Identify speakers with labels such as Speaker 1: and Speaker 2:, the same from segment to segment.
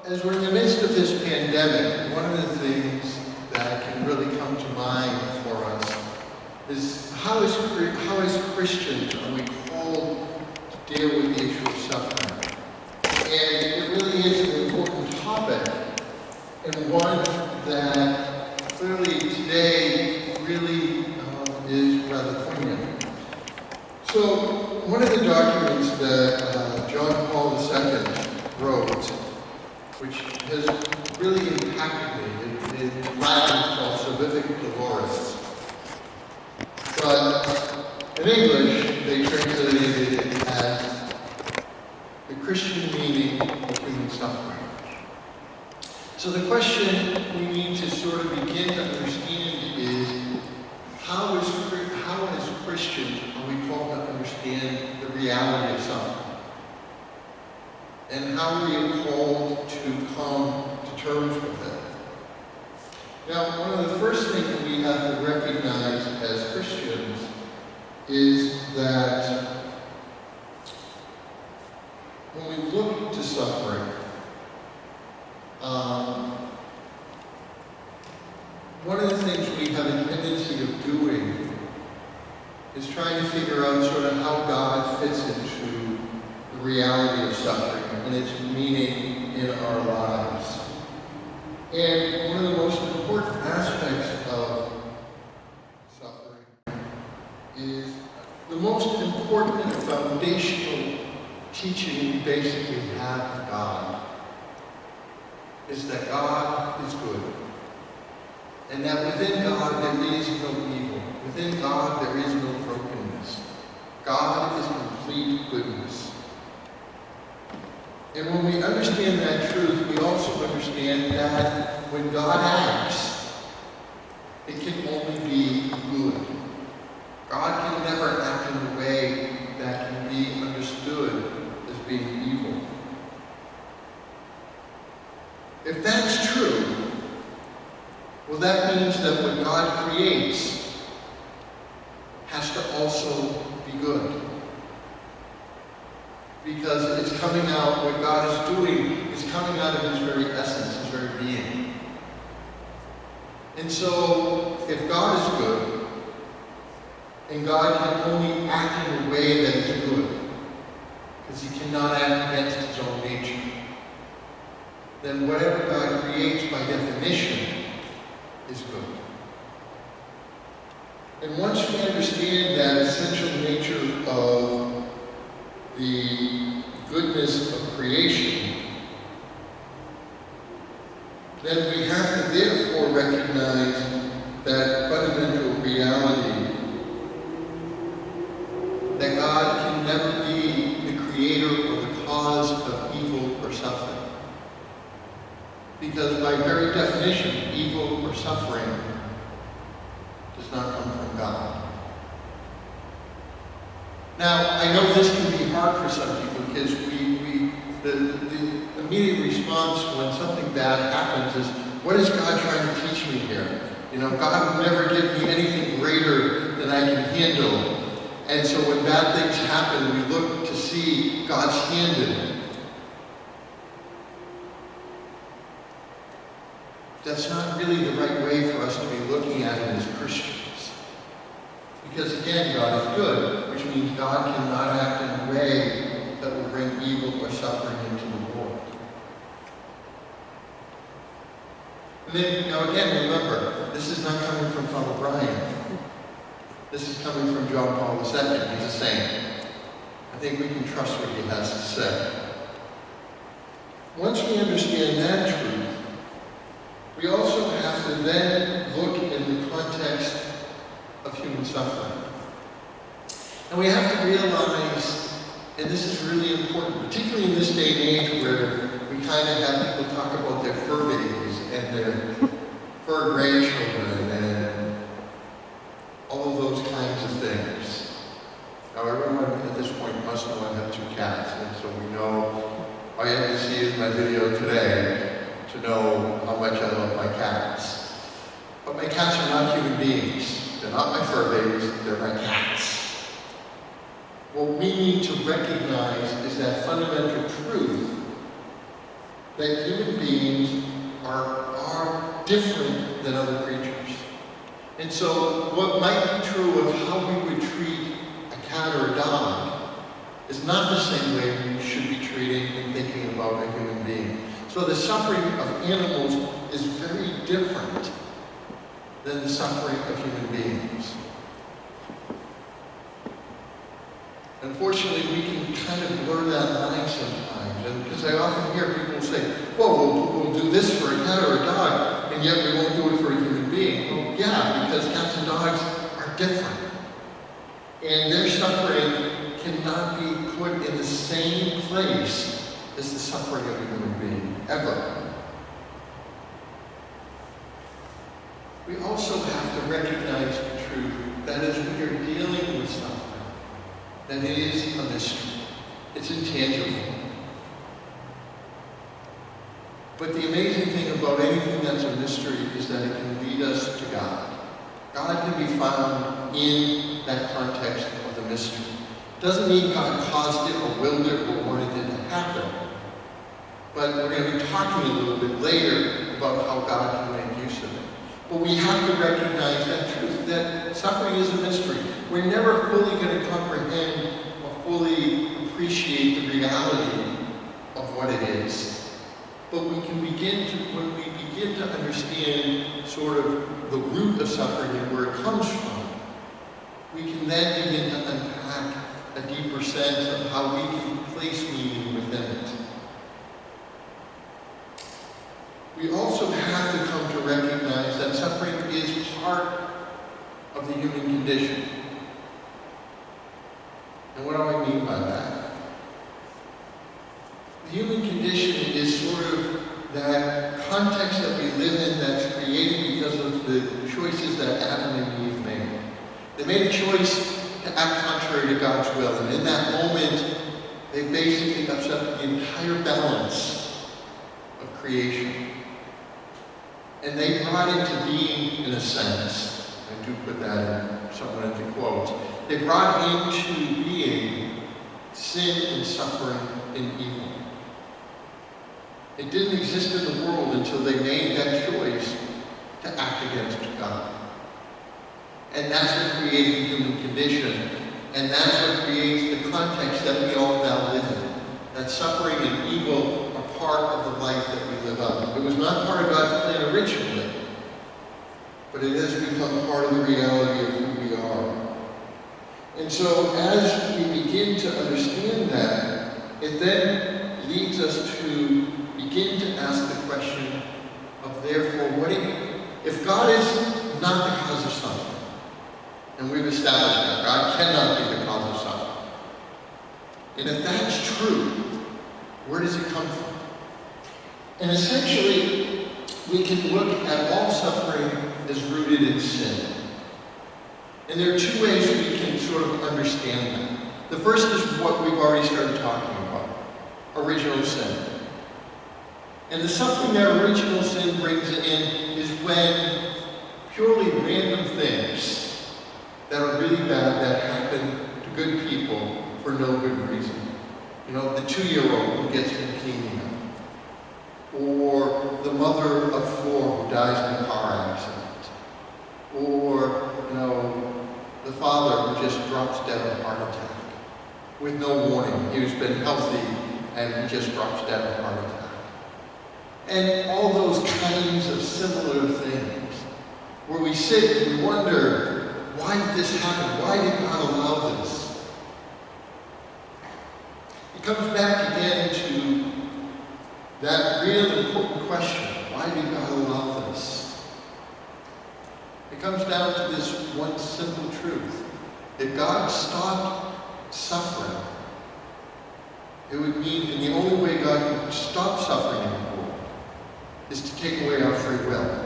Speaker 1: as we're in the midst of this pandemic, one of the things that can really come to mind for us is how as Christians are we called to deal with the issue of suffering. And it really is an important topic, and one that clearly today really is rather poignant. So one of the documents that John Paul II wrote, which has really impacted me, in Latin called Salvific Dolores. But in English, they translated it as the Christian meaning of human suffering. So the question we need to sort of begin to understand is, how as Christians are we called to understand the reality of suffering? And how we are called to come to terms with it. Now, one of the first things we have to recognize as Christians is that when we look to suffering, one of the things we have a tendency of doing is trying to figure out sort of how God fits into the reality of suffering and its meaning in our lives. And one of the most important aspects of suffering is the most important and foundational teaching we basically have of God is that God is good. And that within God there is no evil. Within God there is no brokenness. God is complete goodness. And when we understand that truth, we also understand that when God acts, it can only be good. God can never act in a way that can be understood as being evil. If that's true, well, that means that what God creates has to also be good. Because it's coming out, what God is doing is coming out of His very essence, His very being. And so, if God is good, and God can only act in a way that is good, because He cannot act against His own nature, then whatever God creates by definition is good. And once we understand that essential nature of the goodness of creation, then we have to therefore recognize that fundamental reality that God can never be the creator or the cause of evil or suffering. Because by very definition, evil or suffering does not come from God. Now, I know this can be hard for some people because the immediate response when something bad happens is, what is God trying to teach me here? You know, God will never give me anything greater than I can handle. And so when bad things happen, we look to see God's hand in it. That's not really the right way for us to be looking at it as Christians. Because again, God is good, which means God cannot act in a way that will bring evil or suffering into the world. And then, now again, remember, this is not coming from Father Brian. This is coming from John Paul II. He's a saint. I think we can trust what he has to say. Once we understand that truth, we also have to then look in the context of human suffering. And we have to realize, and this is really important, particularly in this day and age where we kind of have people talk about their fur babies and their fur grandchildren and all of those kinds of things. Now everyone at this point must know I have 2 cats, and so we know, all you have to see is my video today to know how much I love my cats. But my cats are not human beings. They're not my fur babies, they're my cats. What we need to recognize is that fundamental truth that human beings are different than other creatures. And so what might be true of how we would treat a cat or a dog is not the same way we should be treating and thinking about a human being. So the suffering of animals is very different than the suffering of human beings. Unfortunately, we can kind of blur that line sometimes, and because I often hear people say, "Well, we'll do this for a cat or a dog, and yet we won't do it for a human being." Well, yeah, because cats and dogs are different, and their suffering cannot be put in the same place as the suffering of a human being, ever. We also have to recognize the truth that as we are dealing with suffering, that it is a mystery. It's intangible. But the amazing thing about anything that's a mystery is that it can lead us to God. God can be found in that context of the mystery. Doesn't mean God caused it or willed it or wanted it to happen. But we're going to be talking a little bit later about how God can make use of it. But we have to recognize that truth, that suffering is a mystery. We're never fully going to comprehend or fully appreciate the reality of what it is. But we can begin to, when we begin to understand sort of the root of suffering and where it comes from, we can then begin to unpack a deeper sense of how we can place meaning within it. We also have to come to recognize that suffering is part of the human condition. And what do I mean by that? The human condition is sort of that context that we live in that's created because of the choices that Adam and Eve made. They made a choice to act contrary to God's will, and in that moment, they basically upset the entire balance of creation. And they brought into being, in a sense, I do put that in somewhat into quotes, they brought into being sin and suffering and evil. It didn't exist in the world until they made that choice to act against God. And that's what created the human condition, and that's what creates the context that we all now live in. That suffering and evil are part of the life that we live out. It was not part of God's plan originally, but it has become part of the reality of who we are. And so as we begin to understand that, it then leads us to begin to ask the question of, therefore, if God is not the cause of suffering, and we've established that God cannot be the cause of suffering, and if that's true, where does it come from? And essentially, we can look at all suffering as rooted in sin. And there are two ways we can sort of understand that. The first is what we've already started talking about, original sin. And the suffering that original sin brings in is when purely random things that are really bad that happen to good people for no good reason. You know, the 2-year-old who gets leukemia, or the mother of 4 who dies in a car accident, or, you know, the father who just drops dead of a heart attack with no warning. He's been healthy and he just drops dead of a heart attack. And all those kinds of similar things where we sit and we wonder, why did this happen? Why did God allow this? It comes back again to that real important question. Why did God allow this? It comes down to this one simple truth. If God stopped suffering, it would mean, and the only way God could stop suffering in the world is to take away our free will.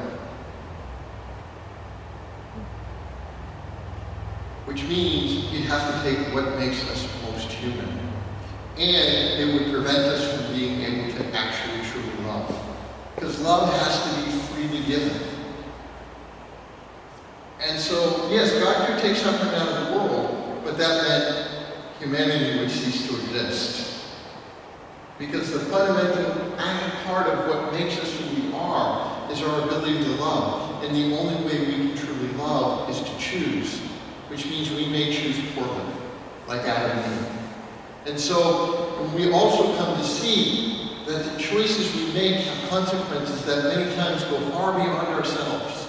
Speaker 1: Which means he'd have to take what makes us most human. And it would prevent us from being able to actually truly love. Because love has to be freely given. And so, yes, God could take suffering out of the world, but that meant humanity would cease to exist. Because the fundamental part of what makes us who we are is our ability to love. And the only way we can truly love is to choose, which means we may choose poorly, like Adam and Eve. And so we also come to see that the choices we make have consequences that many times go far beyond ourselves.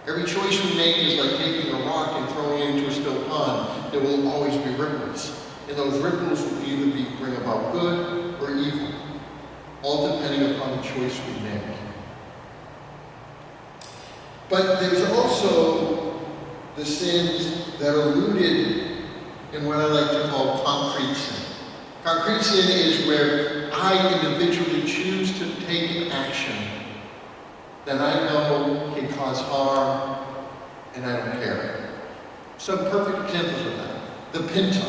Speaker 1: Every choice we make is like taking a rock and throwing it into a still pond. There will always be ripples. And those ripples will either bring about good or evil, all depending upon the choice we make. But there's also the sins that are rooted in what I like to call concrete sin. Concrete sin is where I individually choose to take an action that I know can cause harm, and I don't care. Some perfect examples of that. The Pinto.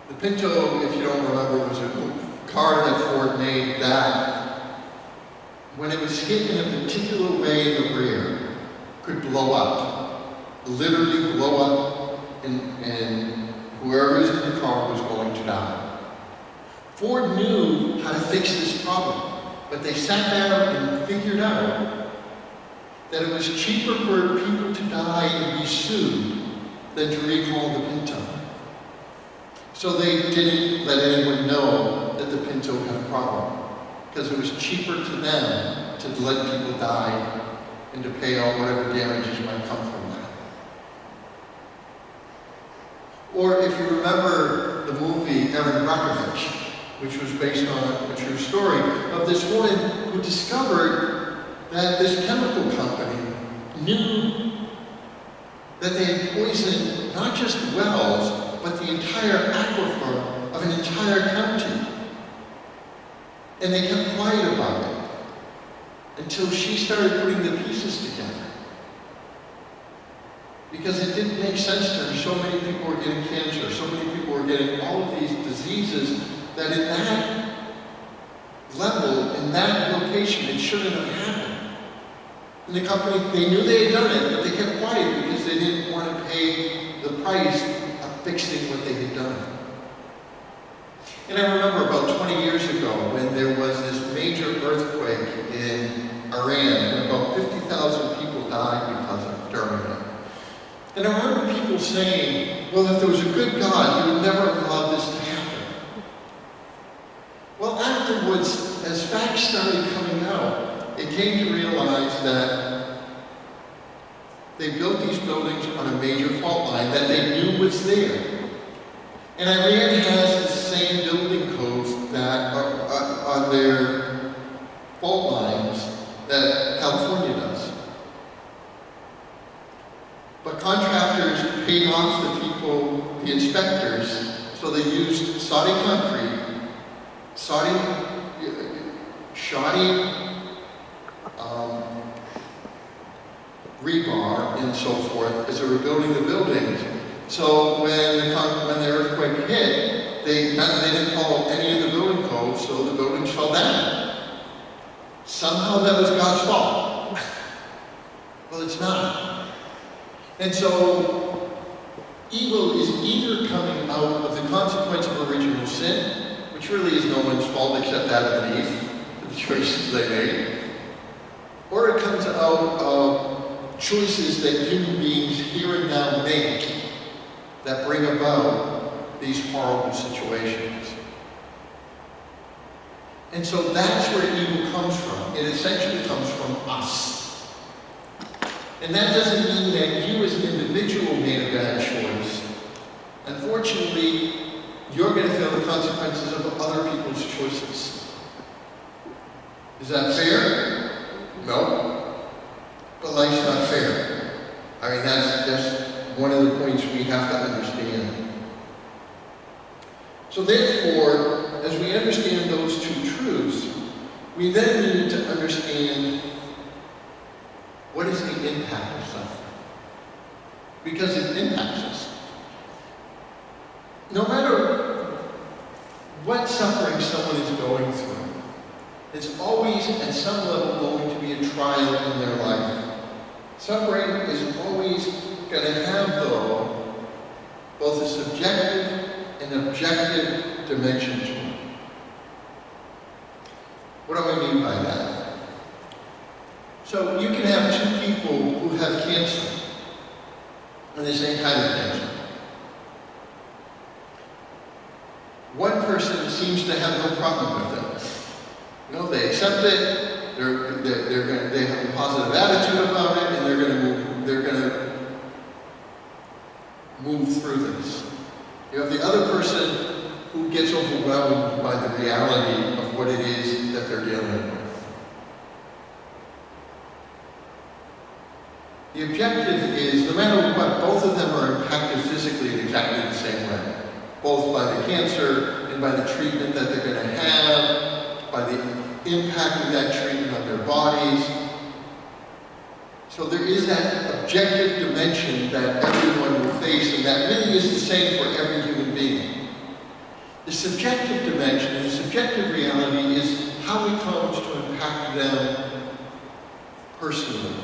Speaker 1: The Pinto, if you don't remember, was a car that Ford made that, when it was hit in a particular way in the rear, could blow up. Literally blow up, and whoever was in the car was going to die. Ford knew how to fix this problem. But they sat down and figured out that it was cheaper for people to die and be sued than to recall the Pinto. So they didn't let anyone know that the Pinto had a problem, because it was cheaper to them to let people die and to pay out whatever damages might come from that. Or if you remember the movie Erin Brockovich, which was based on a true story of this woman who discovered that this chemical company knew that they had poisoned not just wells, but the entire aquifer of an entire county. And they kept quiet about it until she started putting the pieces together. Because it didn't make sense to her. So many people were getting cancer, so many people were getting all of these diseases, that in that level, in that location, it shouldn't have happened. And the company, they knew they had done it, but they kept quiet because they didn't want to pay the price of fixing what they had done. And I remember about 20 years ago when there was this major earthquake in Iran, and about 50,000 people died because of during it. And I remember people saying, well, if there was a good God, he would never have allowed this to happen. Well, afterwards, as facts started coming out, it came to realize that they built these buildings on a major fault line that they knew was there. And Iran has the same building codes that are on their fault lines that California does. But contractors paid off the people, the inspectors, so they used Saudi concrete, shoddy rebar and so forth as they were building the buildings. So when the earthquake hit, they didn't follow any of the building codes, so the buildings fell down. Somehow that was God's fault. Well, it's not. And so evil is either coming out of the consequence of original sin, which really is no one's fault except Adam and Eve, for the choices they made, or it comes out of choices that human beings here and now make that bring about these horrible situations. And so that's where evil comes from. It essentially comes from us. And that doesn't mean that you as an individual made a bad choice. Unfortunately, you're going to feel the consequences of other people's choices. Is that fair? No. But life's not fair. I mean, that's one of the points we have to understand. So therefore, as we understand those two truths, we then need to understand what is the impact of suffering. Because it impacts us. No matter what suffering someone is going through, it's always at some level going to be a trial in their life. Suffering is always going to have, though, both a subjective and objective dimension to it. What do I mean by that? So you can have two people who have cancer, and the same kind of cancer. One person seems to have no problem with it. You know, they accept it. They have a positive attitude about it, and they're going to move through this. You have the other person who gets overwhelmed by the reality of what it is that they're dealing with. The objective is, no matter what, both of them are impacted physically in exactly the same way. Both by the cancer and by the treatment that they're going to have, by the impact of that treatment on their bodies. So there is that objective dimension that everyone will face, and that really is the same for every human being. The subjective dimension, the subjective reality, is how it comes to impact them personally.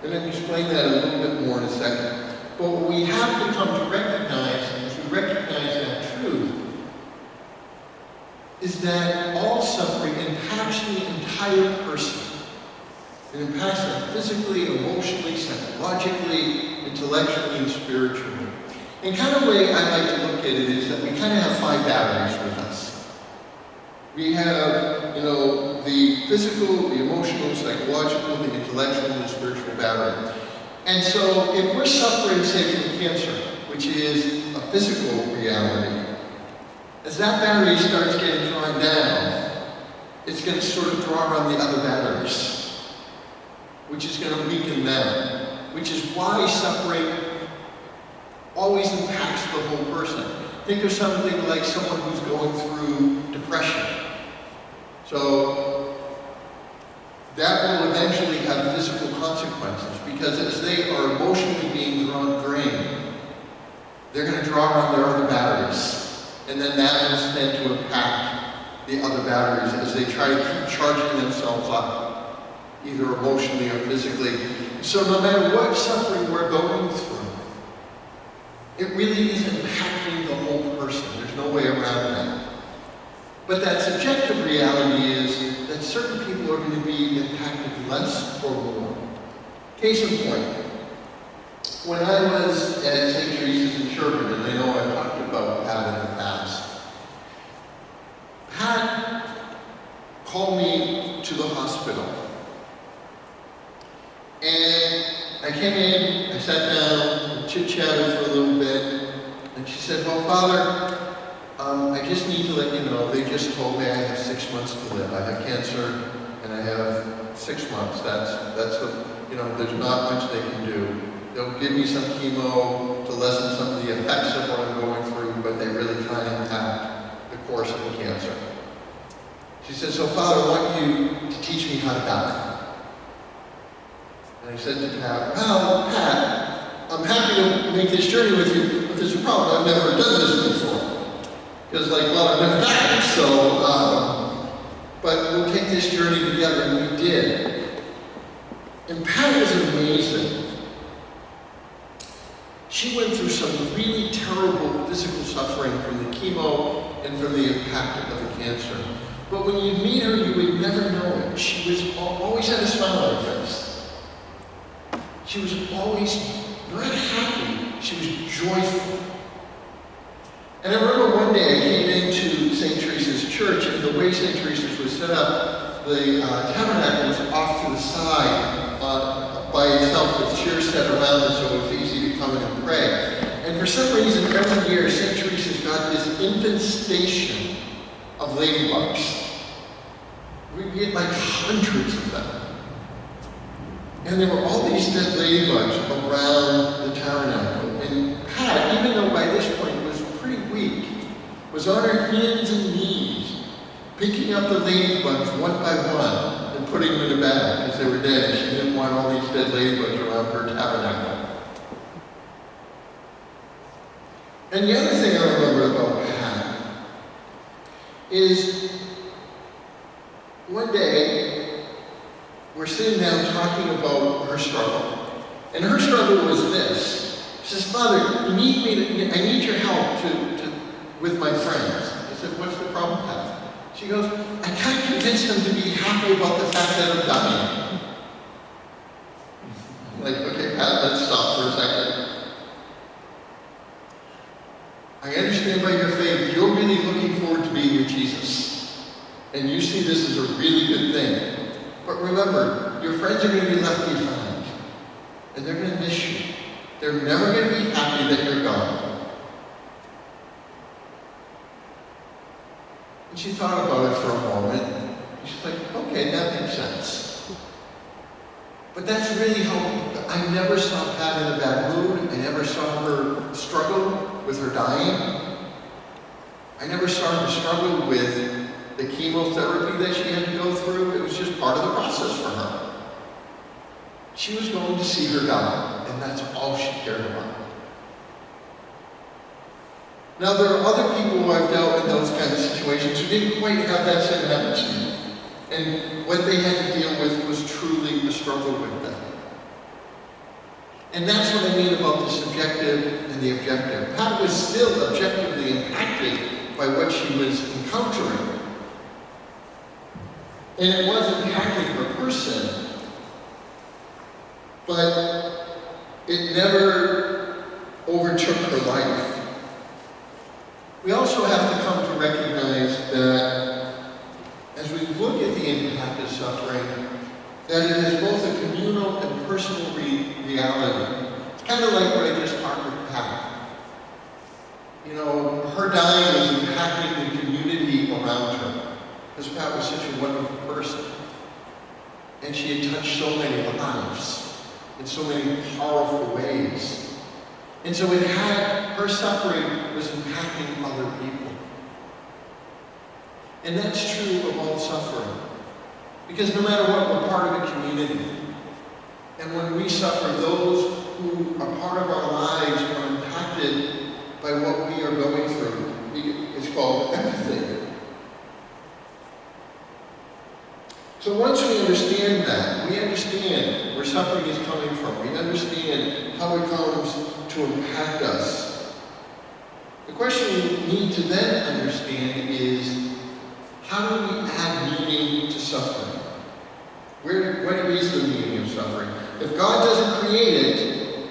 Speaker 1: And I'll explain that a little bit more in a second. But what we have to come to recognize, as we recognize that truth, is that all suffering impacts the entire person. It impacts them physically, emotionally, psychologically, intellectually, and spiritually. And kind of the way I like to look at it is that we kind of have 5 batteries with us. We have, you know, the physical, the emotional, psychological, the intellectual, and the spiritual battery. And so if we're suffering, say, from cancer, which is a physical reality, as that battery starts getting drawn down, it's going to sort of draw on the other batteries, which is going to weaken them, which is why suffering always impacts the whole person. Think of something like someone who's going through depression. So that will eventually have physical consequences, because as they are emotionally being drained, they're going to draw on their other batteries. And then that will tend to impact the other batteries as they try to keep charging themselves up, either emotionally or physically. So no matter what suffering we're going through, it really is impacting the whole person. There's no way around that. But that subjective reality is that certain people are going to be impacted less or more. Case in point, when I was at St. Teresa's in Sherman, and I know I've talked about Pat in the past, Pat called me to the hospital. And I came in, I sat down, chit-chatted for a little bit, and she said, well, Father, I just need to let you know, they just told me I have 6 months to live. I have cancer, and I have 6 months. That's what, you know, there's not much they can do. They'll give me some chemo to lessen some of the effects of what I'm going through, but they really can't impact the course of the cancer. She said, so Father, I want you to teach me how to die. And I said to Pat, well, Pat, I'm happy to make this journey with you, but there's a problem. I've never done this before. Because, like, well, I've never died, so, but we'll take this journey together, and we did. And Pat was amazing. She went through some really terrible physical suffering from the chemo and from the impact of the cancer. But when you meet her, you would never know it. She was always had a smile on her face. She was always not happy, she was joyful. And I remember one day I came into St. Teresa's church, and the way St. Teresa's was set up, the tabernacle was off to the side by itself with chairs set around it so it was easy to come in and pray. And for some reason, every year, St. Teresa's got this infestation of ladybugs. We get like hundreds of them. And there were all these dead ladybugs around the tabernacle. And Pat, even though by this point was pretty weak, was on her hands and knees, picking up the ladybugs one by one and putting them in a bag because they were dead, and she didn't want all these dead ladybugs around her tabernacle. And the other thing I remember about Pat is one day we're sitting down talking about her struggle. And her struggle was this. She says, Father, I need your help with my friends. I said, what's the problem, Pat? She goes, I can't convince them to be happy about the fact that I'm dying. I'm like, okay, Pat, let's stop for a second. I understand by your faith, you're really looking forward to being with Jesus. And you see this as a really good thing. But remember, your friends are going to be left behind. And they're going to miss you. They're never going to be happy that you're gone. And she thought about it for a moment. And she's like, okay, that makes sense. But that's really how I never saw Pat in a bad mood. I never saw her struggle with her dying. I never saw her struggle with the chemotherapy that she had to go through. It was just part of the process for her. She was going to see her die, and that's all she cared about. Now, there are other people who I've dealt in those kind of situations who didn't quite have that same attitude. And what they had to deal with was truly a struggle with them. And that's what I mean about the subjective and the objective. Pat was still objectively impacted by what she was encountering. And it was impacting her person. But it never overtook her life. We also have to come to recognize that as we look at the impact of suffering, that it is both a communal and personal reality. It's kind of like what I just talked with Pat. You know, her dying was impacting the community around her, because Pat was such a wonderful person. And she had touched so many lives in so many powerful ways. And so it had, her suffering was impacting other people. And that's true of all suffering. Because no matter what, we're part of a community. And when we suffer, those who are part of our lives are impacted by what we are going through. It's called empathy. So once we understand that, we understand where suffering is coming from. We understand how it comes to impact us. The question we need to then understand is, how do we add meaning to suffering? What is the meaning of suffering? If God doesn't create it,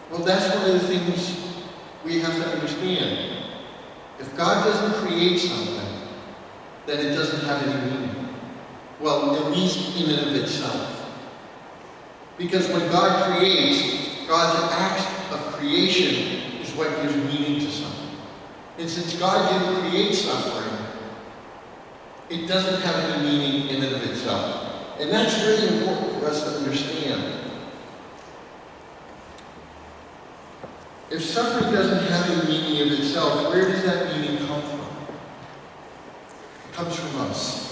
Speaker 1: well, that's one of the things we have to understand. If God doesn't create something, then it doesn't have any meaning. Well, at least in and of itself. Because when God creates, God's act of creation is what gives meaning to something. And since God didn't create suffering, it doesn't have any meaning in and of itself. And that's really important for us to understand. If suffering doesn't have any meaning of itself, where does that meaning come from? It comes from us.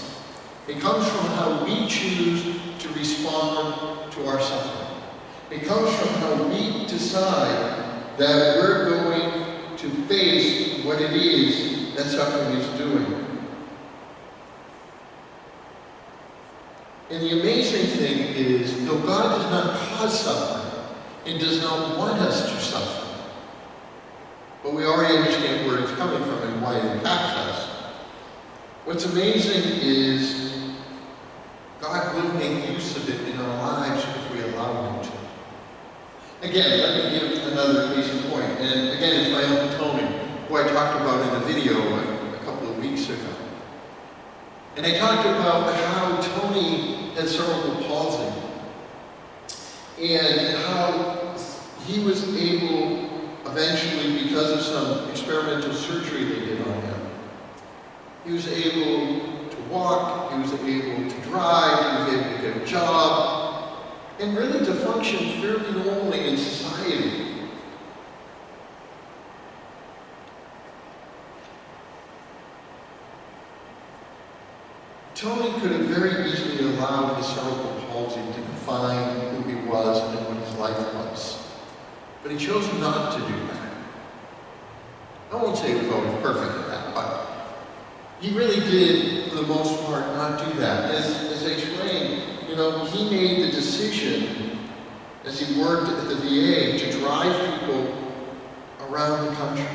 Speaker 1: It comes from how we choose to respond to our suffering. It comes from how we decide that we're going to face what it is that suffering is doing. And the amazing thing is, though God does not cause suffering and does not want us to suffer, but we already understand where it's coming from and why it impacts us, what's amazing is God will make use of it in our lives if we allow Him to. Again, let me give another case in point. And again, it's my Uncle Tony, who I talked about in the video a couple of weeks ago. And I talked about how Tony had cerebral palsy and how he was able, eventually, because of some experimental surgery they did on him, he was able to walk, he was able to drive, he was able to get a job, and really to function fairly normally in society. Tony could have very easily allowed his cerebral palsy to define who he was and what his life was. But he chose not to do that. I won't say he was always perfect at that, but he really did, for the most part, not do that. As I explained, he made the decision, as he worked at the VA, to drive people around the country.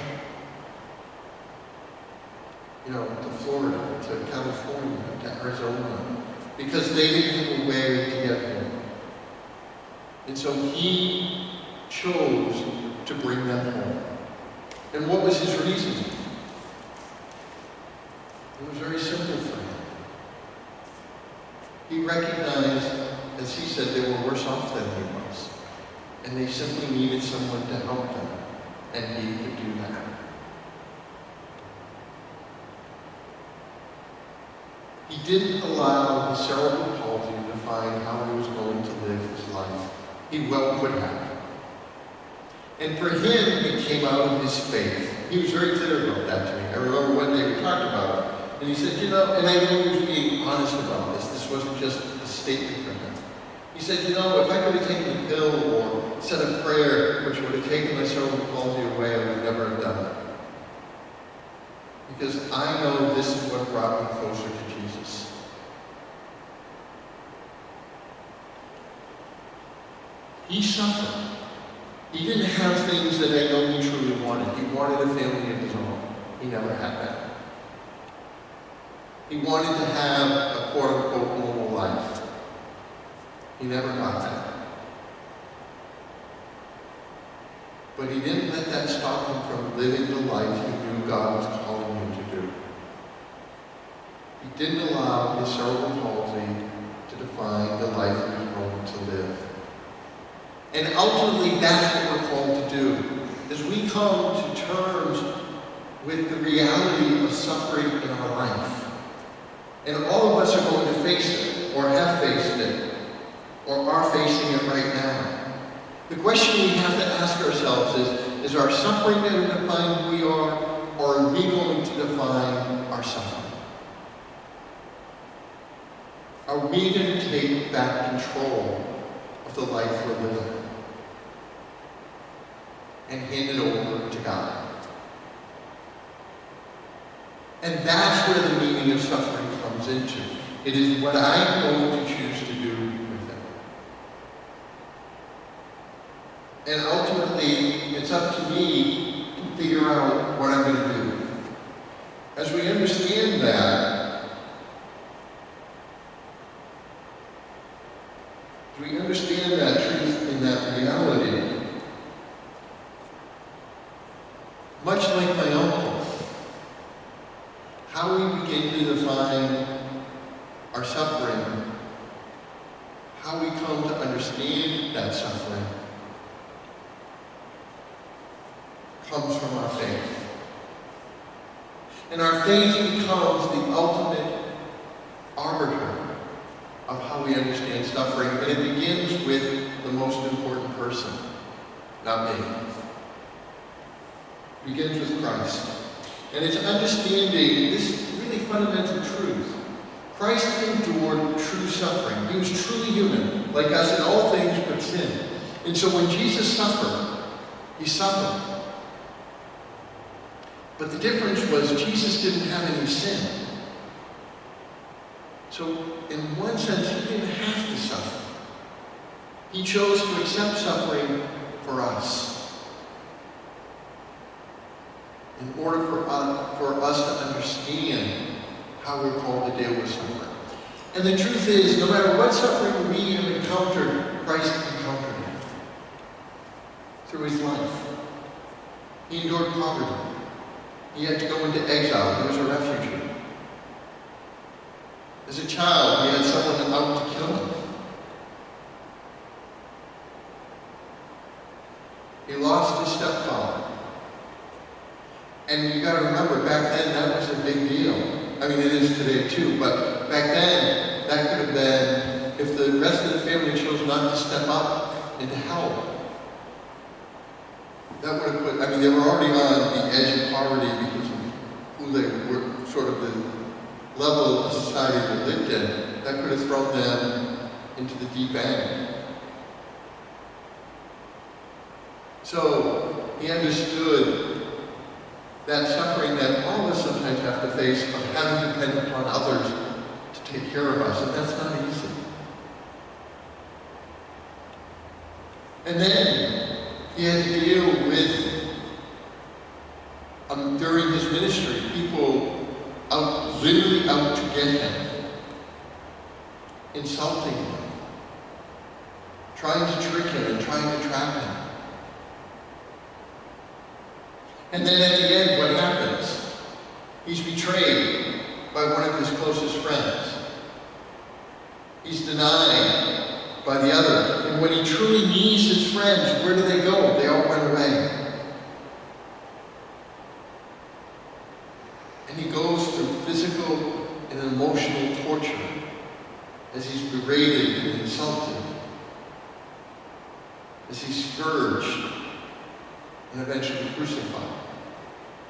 Speaker 1: to Florida, to California, to Arizona, because they didn't have a way to get home. And so he chose to bring them home. And what was his reason? It was very simple for him. He recognized, as he said, they were worse off than he was. And they simply needed someone to help them. And he could do that. He didn't allow his cerebral palsy to define how he was going to live his life. He well could have. And for him, it came out of his faith. He was very clear about that to me. I remember one day we talked about it. And he said, and I knew he was being honest about this. This wasn't just a statement from him. He said, if I could have taken a pill or said a prayer which would have taken my cerebral palsy away, I would never have done it. Because I know this is what brought me closer to Jesus. He suffered. He didn't have things that I know he truly wanted. He wanted a family of his own. He never had that. He wanted to have a quote-unquote normal life. He never got that. But he didn't let that stop him from living the life he knew God was calling him to do. He didn't allow his cerebral palsy to define the life he was going to live. And ultimately, that's what we're called to do. As we come to terms with the reality of suffering in our life. And all of us are going to face it, or have faced it, or are facing it right now. The question we have to ask ourselves is our suffering going to define who we are, or are we going to define our suffering? Are we going to take back control of the life we're living and hand it over to God? And that's where the meaning of suffering comes into. It is what I'm going to choose to do with it. And ultimately, it's up to me to figure out what I'm going to do. As we understand that, truth in that reality, much like my uncle, how we begin to define our suffering, how we come to understand that suffering, comes from our faith. And our faith becomes the ultimate arbiter of how we understand suffering, and it begins with the most important person, not me. It begins with Christ. And it's understanding this really fundamental truth. Christ endured true suffering. He was truly human, like us in all things but sin. And so when Jesus suffered, he suffered. But the difference was Jesus didn't have any sin. So in one sense, he didn't have to suffer. He chose to accept suffering for us, in order for us to understand how we're called to deal with suffering. And the truth is, no matter what suffering we have encountered, Christ encountered it through his life. He endured poverty. He had to go into exile. He was a refugee. As a child, he had someone out to kill him. He lost his stepfather. And you got to remember, back then that was a big deal. I mean, it is today too, but back then that could have been, if the rest of the family chose not to step up and to help, that would have put, I mean, they were already on the edge of poverty because of who they were, sort of the level of society they lived in. That could have thrown them into the deep end. So he understood that suffering that all of us sometimes have to face of having to depend upon others to take care of us, and that's not easy. And then he had to deal with, during his ministry, people literally out to get him, insulting him, trying to trick him and trying to trap him. And then at the end, what happens? He's betrayed by one of his closest friends. He's denied by the other. And when he truly needs his friends, where do they go? They all run away. And he goes through physical and emotional torture as he's berated and insulted, as he's scourged and eventually crucified.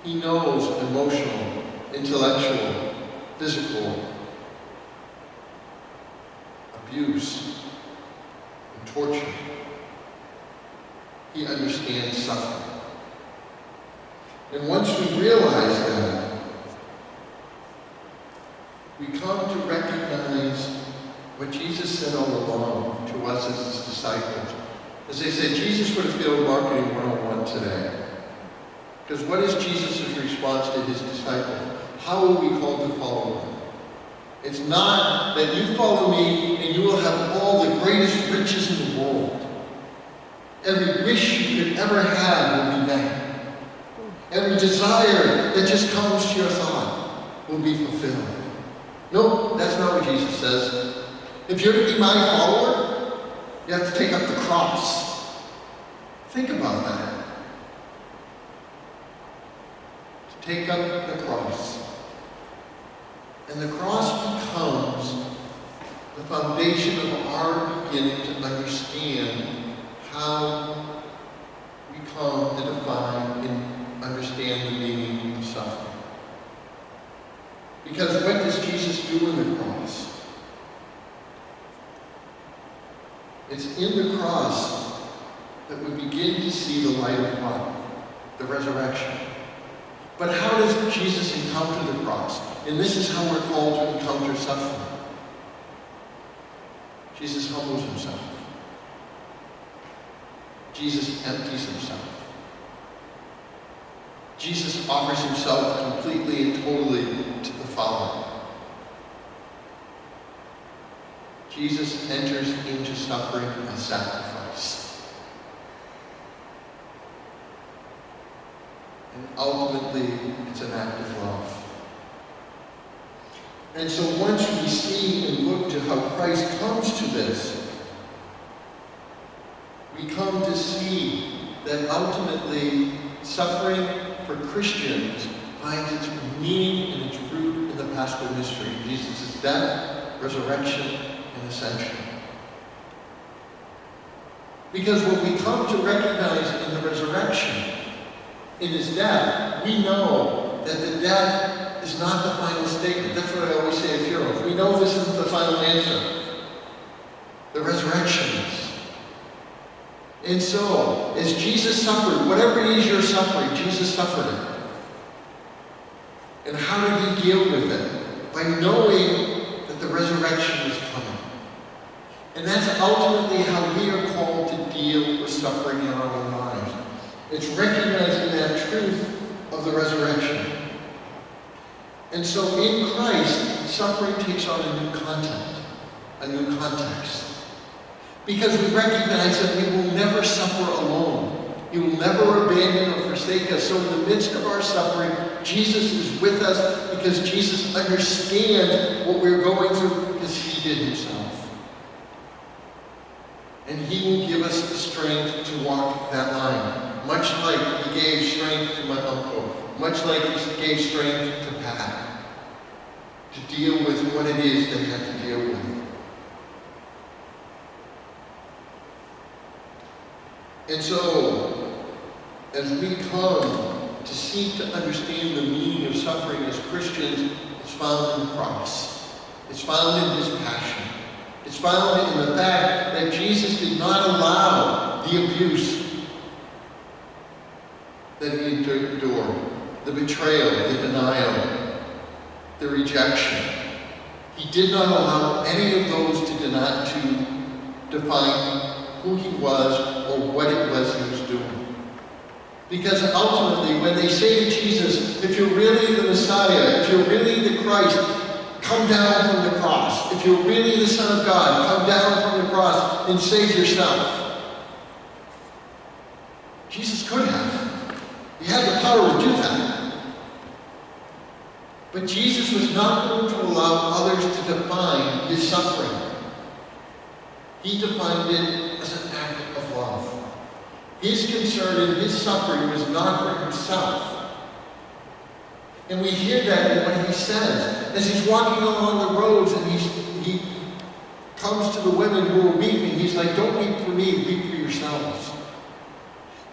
Speaker 1: He knows emotional, intellectual, physical abuse and torture. He understands suffering. And once we realize that, we come to recognize what Jesus said all along to us as his disciples. As they said, Jesus would have failed marketing 101 today. Because what is Jesus' response to his disciples? How are we called to follow him? It's not that you follow me and you will have all the greatest riches in the world. Every wish you could ever have will be met. Every desire that just comes to your thought will be fulfilled. No, that's not what Jesus says. If you're to be my follower, you have to take up the cross. Think about that. To take up the cross. And the cross becomes the foundation of our beginning to understand how we come to define and understand the meaning of suffering. Because what does Jesus do in the cross? It's in the cross that we begin to see the light of what? The resurrection. But how does Jesus encounter the cross? And this is how we're called to encounter suffering. Jesus humbles himself. Jesus empties himself. Jesus offers himself completely and totally to the Father. Jesus enters into suffering as sacrifice. And ultimately, it's an act of love. And so once we see and look to how Christ comes to this, we come to see that ultimately suffering for Christians finds its meaning and its root in the paschal mystery, Jesus' death, resurrection, and ascension. Because what we come to recognize in the resurrection, in his death, we know that the death is not the final statement. That's what I always say at funerals. We know this isn't the final answer. The resurrection is. And so, as Jesus suffered, whatever it is you're suffering, Jesus suffered it. And how did he deal with it? By knowing that the resurrection was coming. And that's ultimately how we are called to deal with suffering in our own lives. It's recognizing that truth of the resurrection. And so in Christ, suffering takes on a new content, a new context. Because we recognize that we will never suffer alone. He will never abandon or forsake us. So in the midst of our suffering, Jesus is with us because Jesus understands what we're going through because he did himself. And he will give us the strength to walk that line. Much like he gave strength to my uncle. Much like he gave strength to Pat. To deal with what it is they had to deal with. And so, as we come to seek to understand the meaning of suffering as Christians, it's found in the cross. It's found in his passion. It's found in the fact that Jesus did not allow the abuse that he endured, the betrayal, the denial, the rejection. He did not allow any of those to define who he was or what it was he was doing. Because ultimately, when they say to Jesus, if you're really the Messiah, Messiah, if you're really the Christ, come down from the cross. If you're really the Son of God, come down from the cross and save yourself. Jesus could have. He had the power to do that. But Jesus was not going to allow others to define his suffering. He defined it as an act of love. His concern and his suffering was not for himself. And we hear that in what he says. As he's walking along the roads and he comes to the women who are weeping, he's like, don't weep for me, weep for yourselves.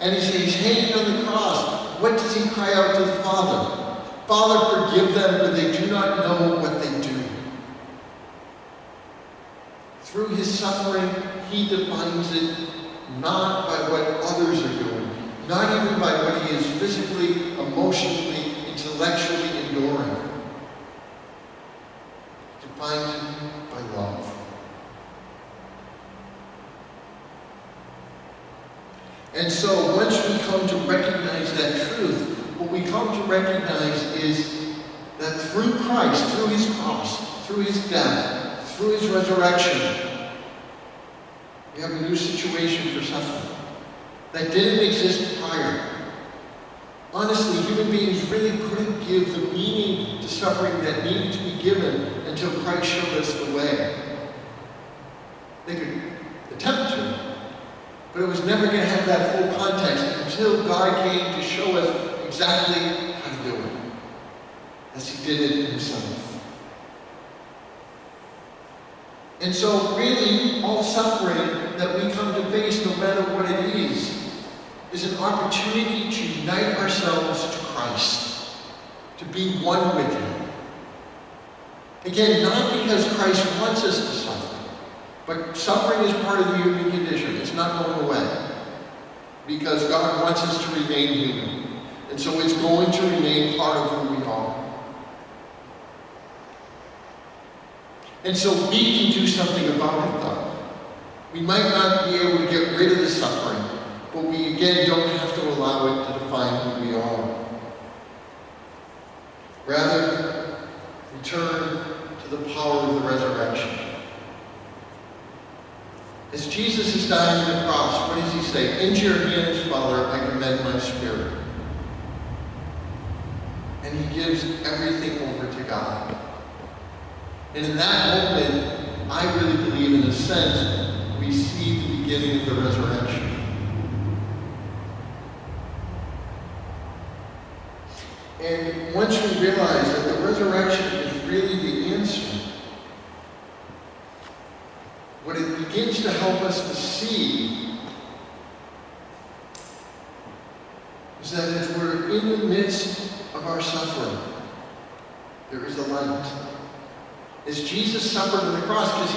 Speaker 1: And he's hanging on the cross. What does he cry out to the Father? Father, forgive them, for they do not know what they do. Through his suffering, he defines it not by what others are doing, not even by what he is physically, emotionally, intellectually enduring. He defines it by love. And so once we come to recognize that truth, what we come to recognize is that through Christ, through his cross, through his death, through his resurrection, we have a new situation for suffering that didn't exist prior. Honestly, human beings really couldn't give the meaning to suffering that needed to be given until Christ showed us the way. They could attempt to, but it was never going to have that full context until God came to show us exactly how to do it, as he did it himself. And so really, all suffering that we come to face, no matter what it is an opportunity to unite ourselves to Christ, to be one with him. Again, not because Christ wants us to suffer, but suffering is part of the human condition. It's not going away. Because God wants us to remain human. And so it's going to remain part of who we are. And so we can do something about it, though. We might not be able to get rid of the suffering, but we again don't have to allow it to define who we are. Rather, return to the power of the resurrection. As Jesus is dying on the cross, what does he say? Into your hands, Father, I commend my spirit. And he gives everything over to God. And in that moment, I really believe, in a sense, we see the beginning of the resurrection. And once we realize that the resurrection is really the answer, what it begins to help us to see is that as we're in the midst of our suffering, there is a light. As Jesus suffered on the cross, because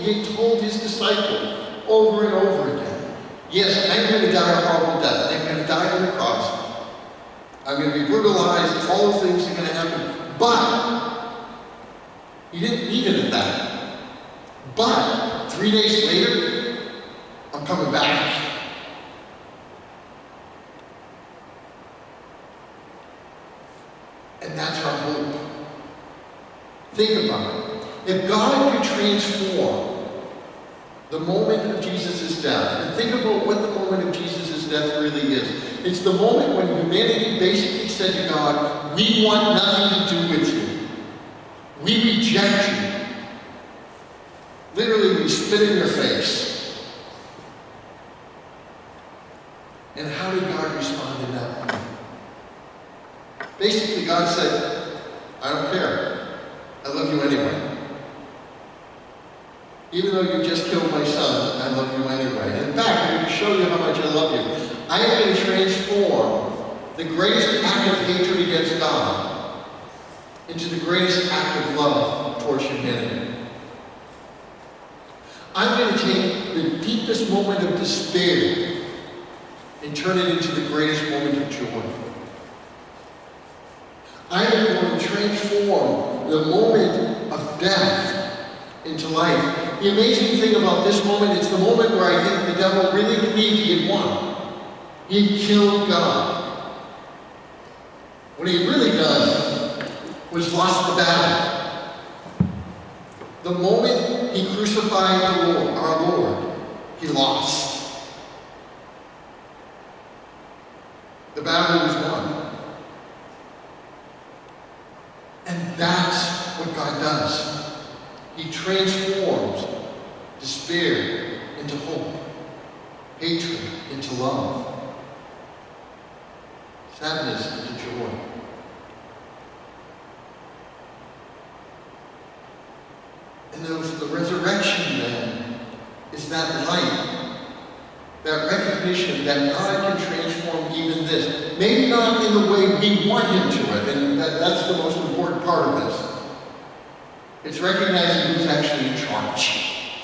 Speaker 1: he told his disciples over and over again, yes, I'm going to die a horrible death. I'm going to die on the cross. I'm going to be brutalized. All the things are going to happen. But he didn't leave it at that. But 3 days later, I'm coming back. And that's our hope. Think about it. If God could transform the moment of Jesus' death, and think about what the moment of Jesus' death really is. It's the moment when humanity basically said to God, we want nothing to do with you. We reject you. Literally, we spit in your face. And how did God respond in that moment? Basically, God said, I don't care. I love you anyway. Even though you just killed my son, I love you anyway. And in fact, I'm going to show you how much I love you. I am going to transform the greatest act of hatred against God into the greatest act of love towards humanity. I'm going to take the deepest moment of despair and turn it into the greatest moment of joy. I am going to transform the moment of death into life. The amazing thing about this moment, it's the moment where I think the devil really believed he had won. He had killed God. What he had really done but has lost the battle. The moment he crucified the Lord, our Lord, he lost. The battle was won. And that's what God does. He transforms despair into hope, hatred into love, sadness into joy. And the resurrection then is that light, that recognition that God can transform even this. Maybe not in the way we want him to it, and that's the most important part of this. It's recognizing who's actually in charge.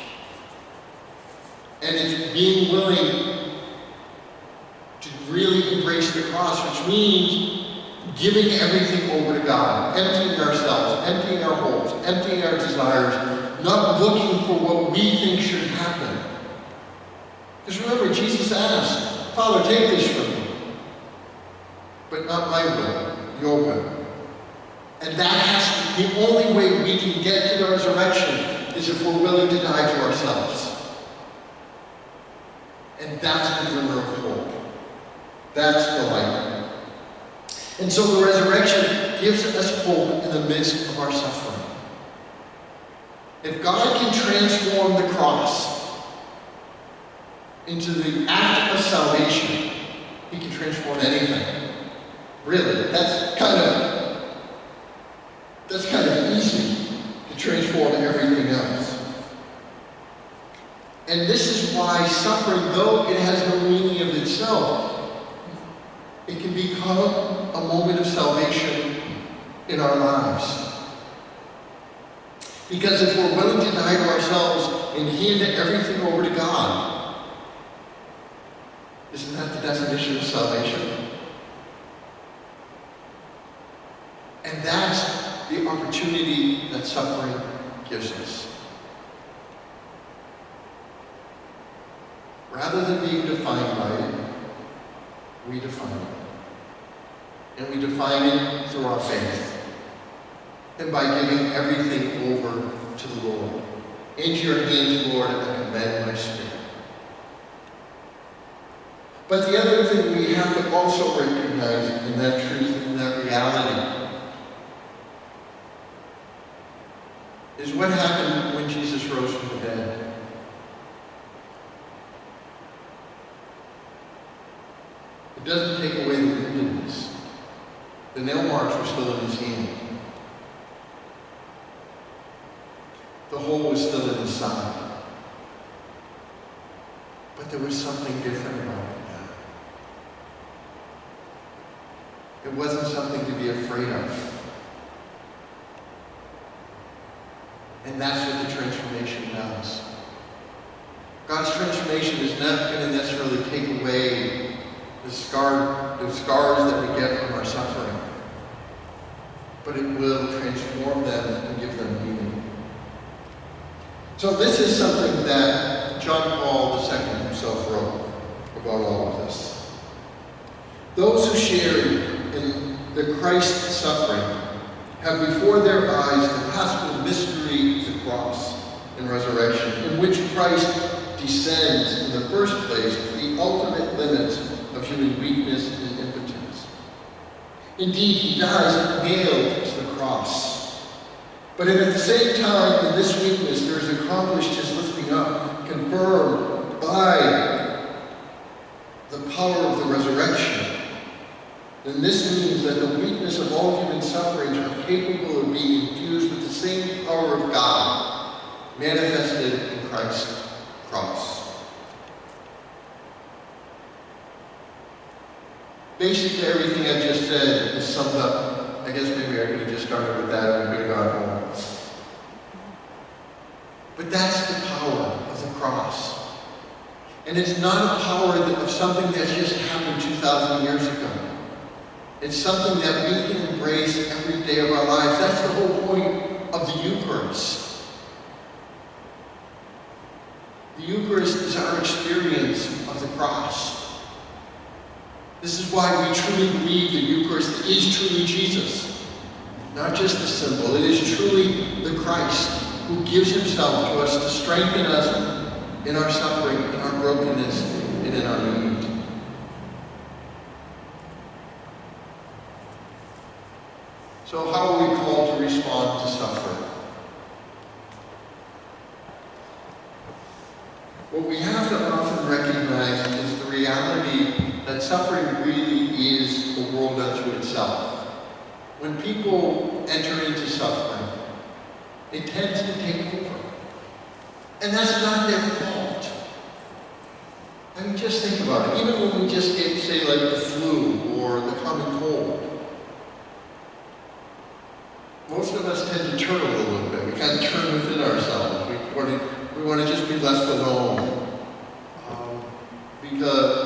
Speaker 1: And it's being willing to really embrace the cross, which means giving everything over to God, emptying ourselves, emptying our hopes, emptying our desires, not looking for what we think should happen. Because remember, Jesus asked, Father, take this from me, but not my will, your will. And that has to be the only way we can get to the resurrection is if we're willing to die to ourselves. And that's the glimmer of hope. That's the light. And so the resurrection gives us hope in the midst of our suffering. If God can transform the cross into the act of salvation, he can transform anything. Really, that's kind of easy to transform everything else. And this is why suffering, though it has no meaning of itself, it can become a moment of salvation in our lives. Because if we're willing to die to ourselves and hand everything over to God, isn't that the definition of salvation? And that's the opportunity that suffering gives us. Rather than being defined by it, we define it. And we define it through our faith. And by giving everything over to the Lord. Into your hands, Lord, I commend my spirit. But the other thing we have to also recognize in that truth, in that reality, is what happened when Jesus rose from the dead. It doesn't take away the woundedness. The nail marks were still in his hand. The hole was still in his side. But there was something different about it now. It wasn't something to be afraid of. And that's what the transformation does. God's transformation is not going to necessarily take away the scars that we get from our suffering. But it will transform them and give them meaning. So this is something that John Paul II himself wrote about all of this. Those who share in the Christ suffering have before their eyes the paschal mystery of the cross and resurrection, in which Christ descends in the first place to the ultimate limits of human weakness and impotence. Indeed, he dies nailed to the cross. But if at the same time in this weakness there is accomplished his lifting up, confirmed by the power of the resurrection, then this means that the weakness of all human sufferings are capable of being infused with the same power of God manifested in Christ's cross. Basically, everything I just said is summed up. I guess maybe I could have just started with that and we could have gone home. But that's the power of the cross. And it's not a power of something that just happened 2,000 years ago. It's something that we can embrace every day of our lives. That's the whole point of the Eucharist. The Eucharist is our experience of the cross. This is why we truly believe the Eucharist is truly Jesus. not just a symbol. It is truly the Christ who gives himself to us to strengthen us in our suffering, in our brokenness, and in our need. So how are we called to respond to suffering? What we have to often recognize is the reality that suffering really is a world unto itself. When people enter into suffering, it tends to take over. And that's not their fault. I mean, just think about it. Even when we just get, say, like the flu or the common cold, most of us tend to turn a little bit. We kind of turn within ourselves. We want to just be left alone.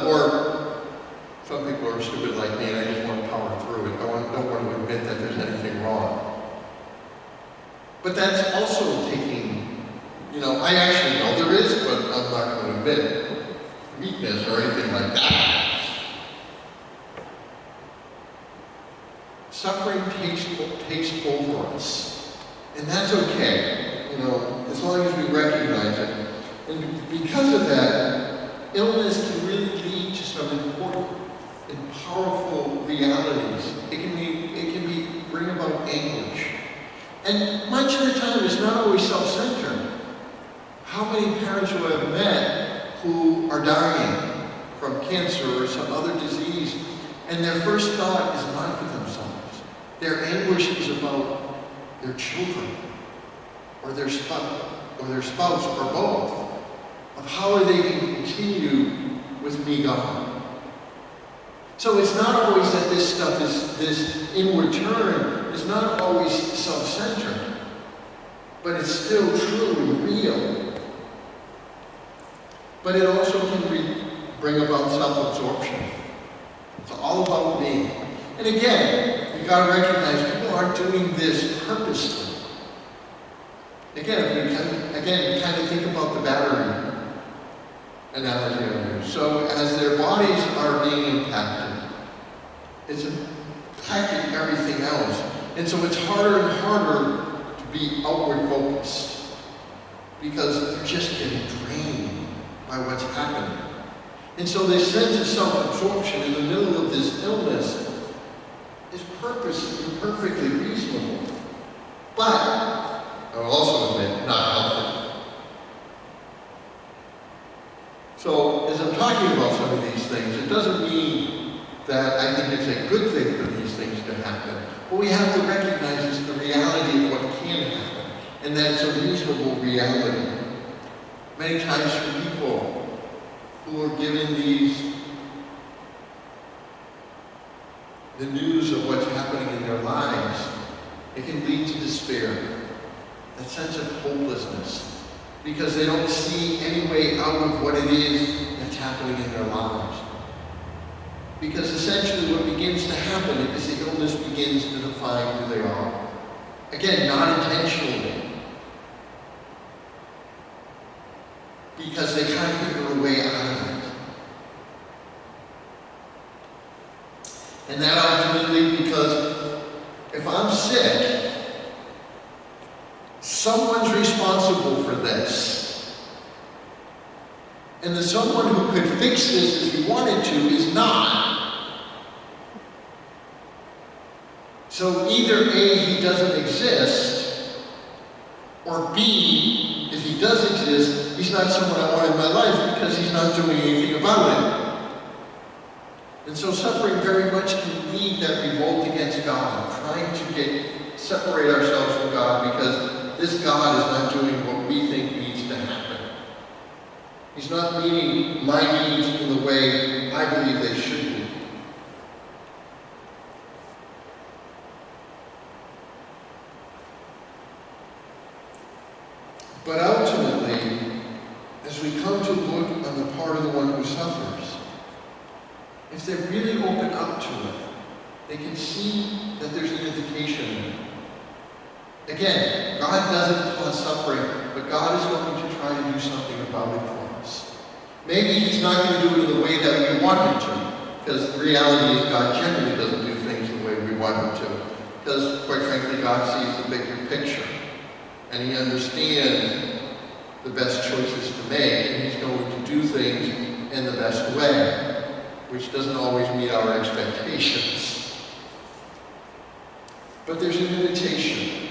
Speaker 1: Or some people are stupid like me and I just want to power through it. Don't want to admit that there's anything wrong. But that's also taking, I actually know there is, but I'm not going to admit weakness or anything like that. Suffering takes over us. And that's okay, as long as we recognize it. And because of that, illness can really lead to some important and powerful realities. It can bring about anguish. And much of the time it's not always self-centered. How many parents who I've met who are dying from cancer or some other disease, and their first thought is not for themselves. Their anguish is about their children, or their spouse, or both. Of how they can continue with me, God. So it's not always that this stuff this inward turn is not always self-centered, but it's still truly real. But it also can bring about self-absorption. It's all about me. And again, you got to recognize people aren't doing this purposely. Again, kind of think about the battery analogy I use. So as their bodies are being impacted, it's impacting everything else. And so it's harder and harder to be outward focused because they're just getting drained by what's happening. And so this sense of self-absorption in the middle of this illness is perfectly reasonable. But, I will also admit, not healthy. So, as I'm talking about some of these things, it doesn't mean that I think it's a good thing for these things to happen. What we have to recognize is the reality of what can happen, and that it's a reasonable reality. Many times for people who are given the news of what's happening in their lives, it can lead to despair, that sense of hopelessness, because they don't see any way out of what it is that's happening in their lives. Because essentially what begins to happen is the illness begins to define who they are. Again, not intentionally. Because they can't figure a way out of it. And that ultimately, because if I'm sick, someone's responsible for this. And the someone who could fix this if he wanted to is not. So either A, he doesn't exist, or B, if he does exist, he's not someone I want in my life because he's not doing anything about it. And so suffering very much can lead that revolt against God, trying to separate ourselves from God because this God is not doing what we think needs to happen. He's not meeting my needs in the way I believe they should be. But ultimately, as we come to look on the part of the one who suffers, if they really open up to it, they can see that there's an invitation. Again, God doesn't cause suffering, but God is going to try to do something about it for us. Maybe He's not going to do it in the way that we want Him to, because the reality is God generally doesn't do things the way we want Him to, because, quite frankly, God sees the bigger picture. And He understands the best choices to make, and He's going to do things in the best way, which doesn't always meet our expectations. But there's an invitation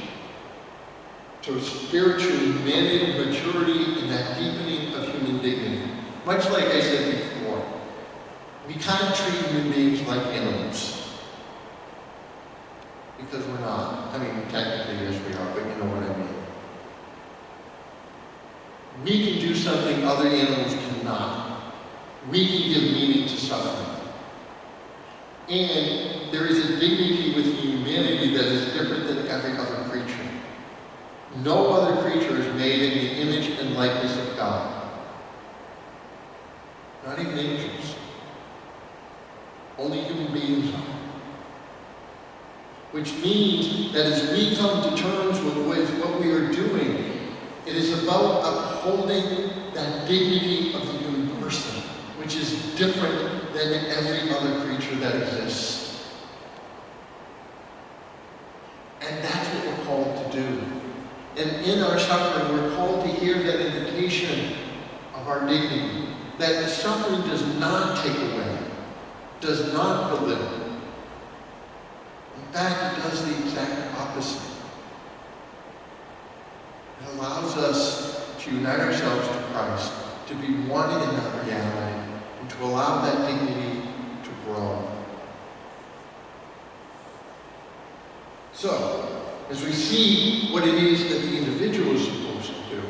Speaker 1: to spiritual humanity, maturity, and that deepening of human dignity. Much like I said before, we can't treat human beings like animals. Because we're not. I mean, technically, yes, we are, but you know what I mean. We can do something other animals cannot. We can give meaning to suffering. And there is a dignity within humanity that is different than every other creature. No other creature is made in the image and likeness of God. Not even angels. Only human beings are. Which means that as we come to terms with what we are doing, it is about upholding that dignity of the human person, which is different than every other creature that exists. And that's what we're called to do. And in our suffering, we're called to hear that invitation of our dignity, that suffering does not take away, does not belittle. In fact, it does the exact opposite. It allows us to unite ourselves to Christ, to be one in that reality, and to allow that dignity to grow. So, as we see what it is that the individual is supposed to do,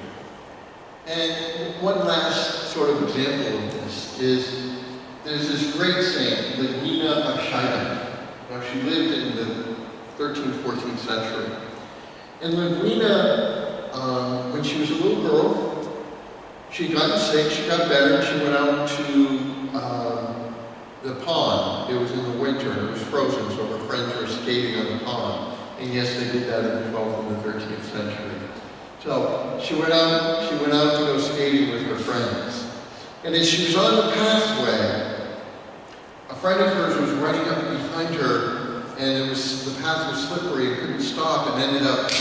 Speaker 1: and one last sort of example of this is, there's this great saint, Ludmila of Shida. Now, she lived in the 13th, 14th century. And Ludmila, when she was a little girl, she got sick, she got better, and she went out to the pond. It was in the winter, and it was frozen, so her friends were skating on the pond. And yes, they did that in the 12th and the 13th century. So she went out to go skating with her friends. And as she was on the pathway, a friend of hers was running up behind her, and the path was slippery and couldn't stop, and ended up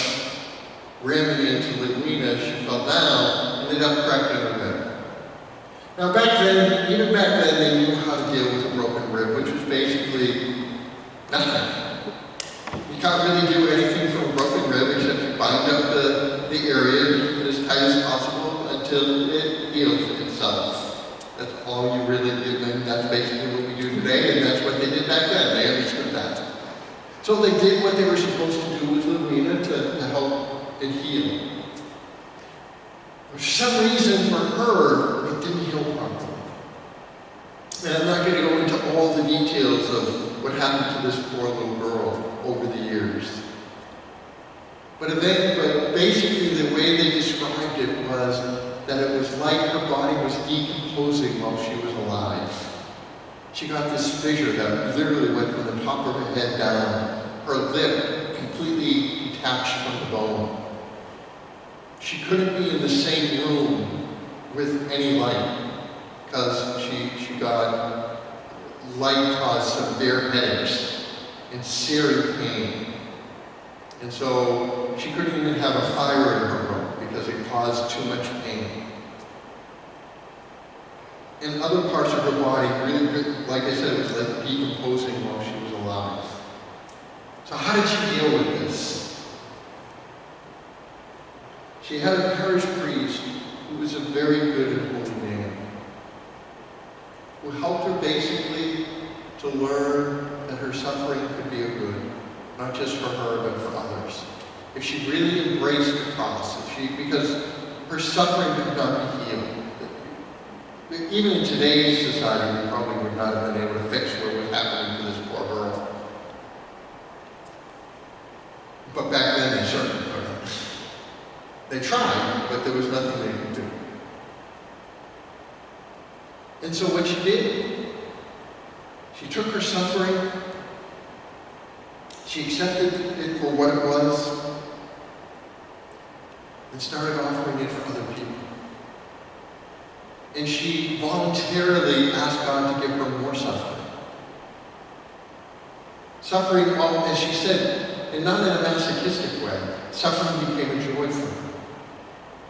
Speaker 1: ramming into Ludmila. She fell down, ended up cracking her rib. Now even back then, they knew how to deal with a broken rib, which was basically nothing. You can't really do anything for a broken rib except you bind up the area and keep it as tight as possible until it heals itself. That's all you really do, and that's basically what we do today, and that's what they did back then. They understood that. So they did what they were supposed to do with Ludmila to help it heal. For some reason, for her, it didn't heal properly. And I'm not going to go into all the details of what happened to this poor little girl over the years. But basically the way they described it was that it was like her body was decomposing while she was alive. She got this fissure that literally went from the top of her head down, her lip completely detached from the bone. She couldn't be in the same room with any light because she got light caused severe headaches and searing pain. And so she couldn't even have a fire in her room because it caused too much pain. And other parts of her body really, like I said, it was like decomposing while she was alive. So how did she deal with this? She had a parish priest who was a very good and holy man, who helped her basically to learn that her suffering could be a good, not just for her, but for others. If she really embraced the cross, because her suffering could not be healed. Even in today's society, we probably would not have been able to fix what was happening to this poor girl. But back then, they certainly couldn't. They tried, but there was nothing they could do. And so what she did, she took her suffering, she accepted it for what it was, and started offering it for other people. And she voluntarily asked God to give her more suffering. Suffering, as she said, and not in a masochistic way. Suffering became a joy for her,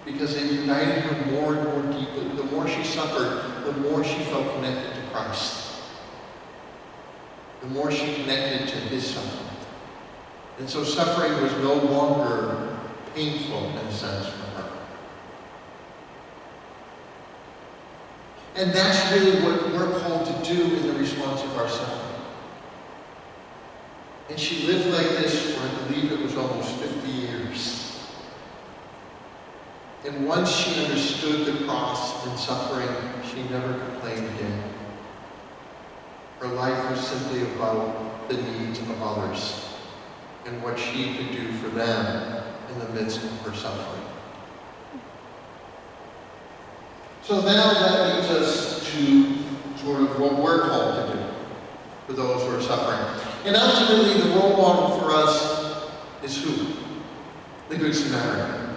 Speaker 1: because it united her more and more deeply. The more she suffered, the more she felt connected to Christ. The more she connected to his suffering. And so suffering was no longer painful in a sense for her. And that's really what we're called to do in the response of our suffering. And she lived like this for, I believe it was almost 50 years. And once she understood the cross and suffering, she never complained again. Her life was simply about the needs of others and what she could do for them in the midst of her suffering. So now that leads us to sort of what we're called to do for those who are suffering. And ultimately, the role model for us is who? The Good Samaritan.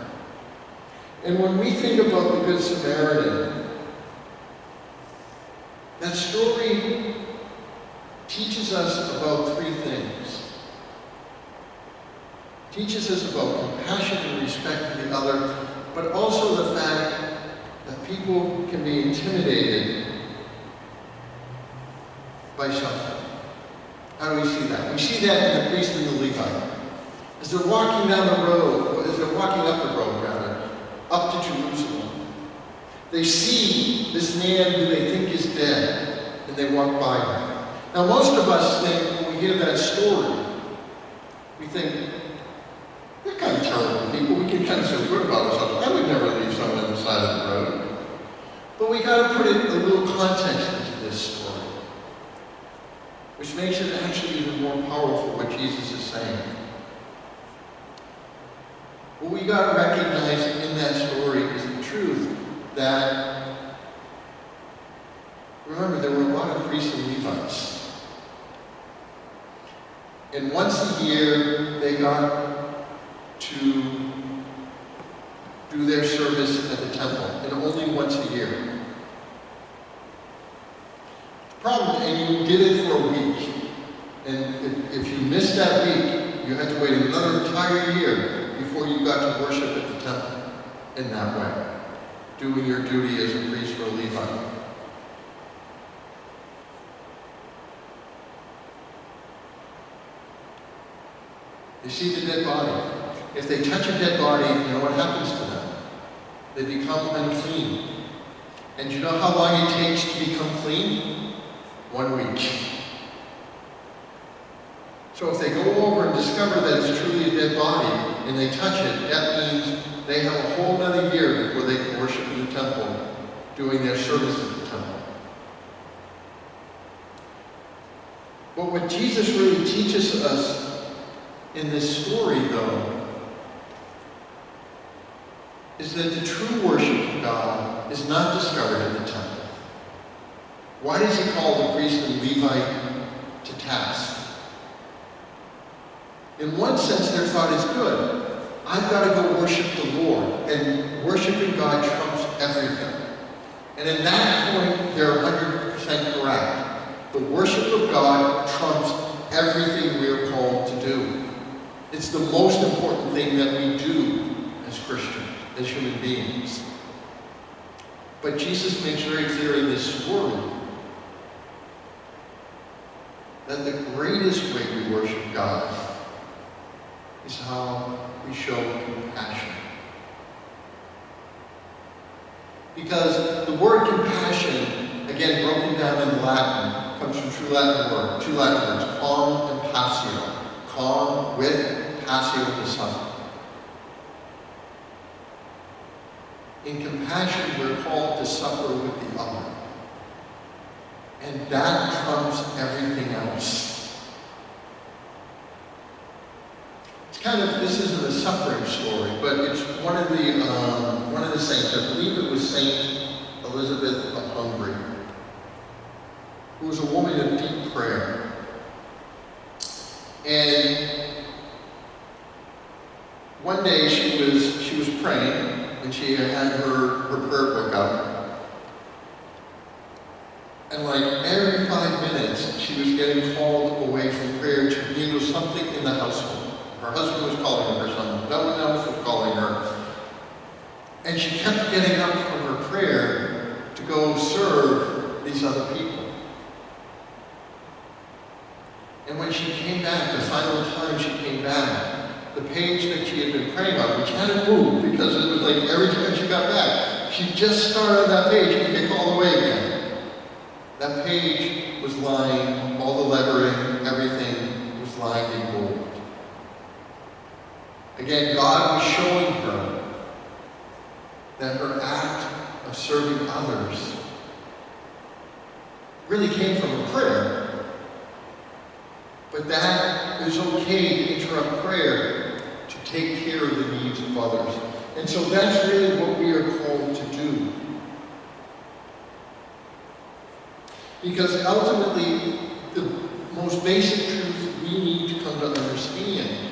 Speaker 1: And when we think about the Good Samaritan, that story teaches us about three things. It teaches us about compassion and respect for the other, but also the fact that people can be intimidated by suffering. How do we see that? We see that in the priest and the Levite. As they're walking down the road, as they're walking up the road, rather, up to Jerusalem, they see this man who they think is dead, and they walk by him. Now, most of us think, when we hear that story, we think, they're kind of terrible people. We can kind of feel good about ourselves. I would never leave someone on the side of the road. But we got to put a little context into this story, which makes it actually even more powerful what Jesus is saying. What we got to recognize in that story is the truth that, remember, there were a lot of priests and Levites. And once a year, they got to do their service at the temple, and only once a year. The problem, and you did it for a week, and if you missed that week, you had to wait another entire year before you got to worship at the temple in that way, doing your duty as a priest or a Levite. You see the dead body. If they touch a dead body, you know what happens to them? They become unclean. And you know how long it takes to become clean? 1 week. So if they go over and discover that it's truly a dead body, and they touch it, that means they have a whole other year before they can worship in the temple, doing their service at the temple. But what Jesus really teaches us in this story, though, is that the true worship of God is not discovered in the temple. Why does he call the priest and Levite to task? In one sense, their thought is good. I've got to go worship the Lord, and worshiping God trumps everything. And in that point, they're 100% correct. The worship of God trumps everything we're called to do. It's the most important thing that we do as Christians, as human beings. But Jesus makes very clear in this story that the greatest way we worship God is how we show compassion. Because the word compassion, again broken down in Latin, comes from two Latin words, calm and passio. Calm with, passio to suffer. In compassion, we're called to suffer with the other. And that trumps everything else. It's kind of, this isn't a suffering story, but it's one of the saints, I believe it was Saint Elizabeth of Hungary, who was a woman of deep prayer. And one day she was praying, and she had her prayer book out. And like every 5 minutes, she was getting called away from prayer to handle something in the household, her Her husband was calling her, no one else was calling her. And she kept getting up from her prayer to go serve these other people. And when she came back, the final time she came back, the page that she had been praying on, which hadn't moved because it was like every time she got back, she just started on that page and get all the way again. That page was lined, all the lettering, everything was lined in gold. Again, God was showing her that her act of serving others really came from a prayer. But that is okay to interrupt prayer to take care of the needs of others. And so that's really what we are called to do. Because ultimately, the most basic truth we need to come to understand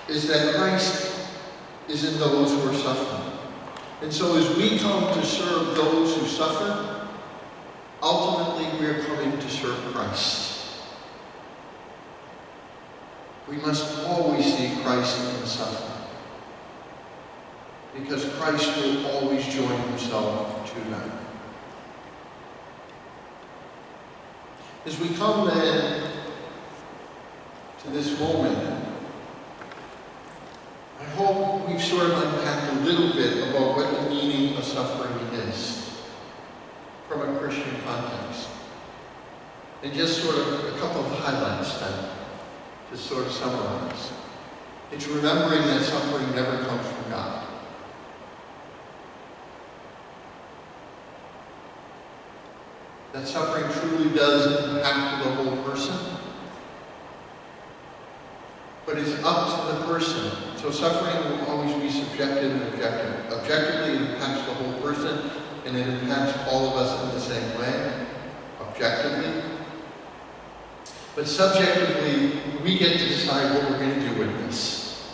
Speaker 1: is that Christ is in those who are suffering. And so as we come to serve those who suffer, ultimately we're coming to serve Christ. We must always see Christ in the suffering, because Christ will always join himself to them. As we come then to this moment, I hope we've sort of unpacked a little bit about what the meaning of suffering is from a Christian context. And just sort of a couple of highlights then, to sort of summarize. It's remembering that suffering never comes from God. That suffering truly does impact the whole person, but it's up to the person. So suffering will always be subjective and objective. Objectively, it impacts the whole person, and it impacts all of us in the same way, objectively. But subjectively, we get to decide what we're going to do with this.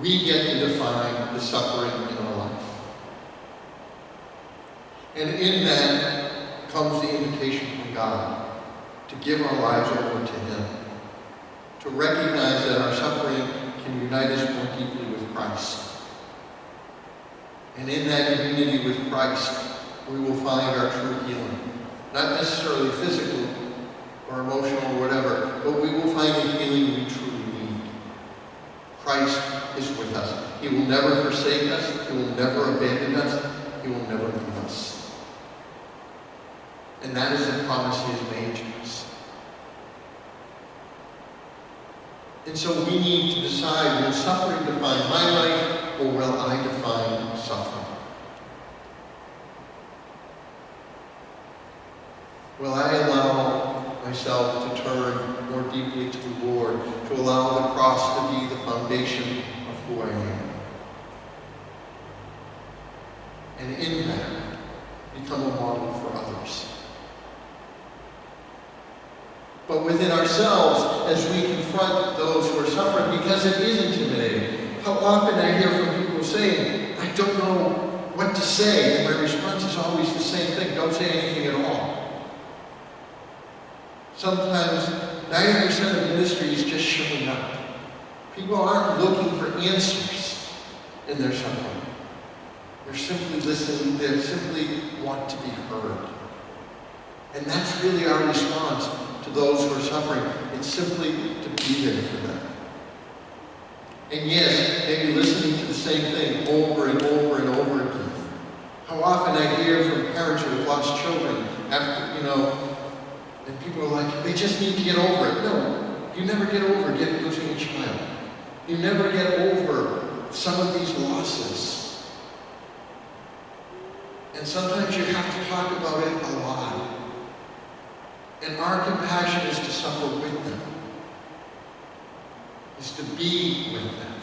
Speaker 1: We get to define the suffering in our life. And in that comes the invitation from God to give our lives over to Him, to recognize that our suffering can unite us more deeply with Christ. And in that unity with Christ, we will find our true healing. Not necessarily physical or emotional or whatever, but we will find the healing we truly need. Christ is with us. He will never forsake us. He will never abandon us. He will never leave us. And that is the promise He has made to us. And so we need to decide, will suffering define my life, or will I define suffering? Will I allow myself to turn more deeply to the Lord, to allow the cross to be the foundation of who I am? And in that, become a model for others. But within ourselves, as we confront those who are suffering, because it is intimidating. How often I hear from people saying, I don't know what to say, and my response is always the same thing, don't say anything at all. Sometimes 90% of ministry is just showing up. People aren't looking for answers in their suffering. They're simply listening, they simply want to be heard. And that's really our response to those who are suffering. It's simply to be there for them. And yes, maybe listening to the same thing over and over and over again. How often I hear from parents who have lost children after, and people are like, they just need to get over it. No, you never get over losing a child. You never get over some of these losses. And sometimes you have to talk about it a lot. And our compassion is to suffer with them, is to be with them.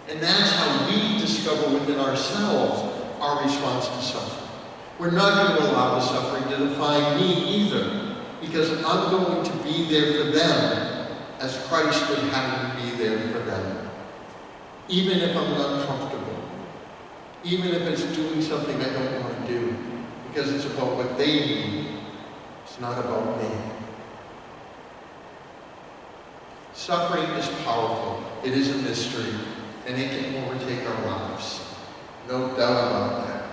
Speaker 1: And that's how we discover within ourselves our response to suffering. We're not going to allow the suffering to define me either, because I'm going to be there for them as Christ would have me be there for them. Even if I'm uncomfortable, even if it's doing something I don't want to do, because it's about what they need. It's not about me. Suffering is powerful. It is a mystery, and it can overtake our lives. No doubt about that.